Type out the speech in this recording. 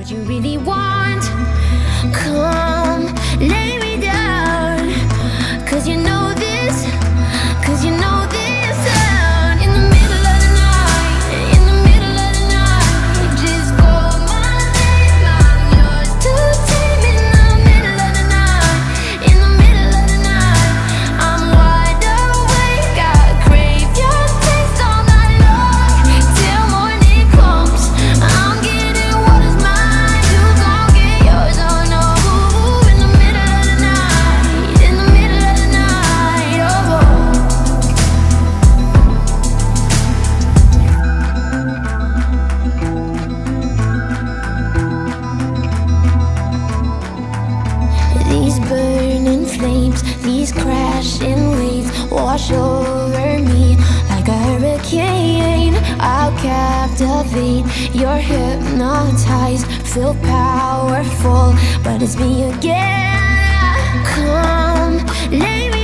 what you really want. Come, lay me down, 'cause you know this, 'cause you know this sound. In the middle of the night, in the middle of the night, just call my name, I'm yours to tame. In the middle of the night, in the middle of the night, I'm wide awake, I crave your taste all night long. Till morning comes, I'm getting what is mine, you gon' get yours, oh no. In the middle of the night, in the middle of the night, oh. These burning flames, these crashing waves wash over me like a hurricane. I'll captivate, you're hypnotized, feel powerful, but it's me again. Come, lay me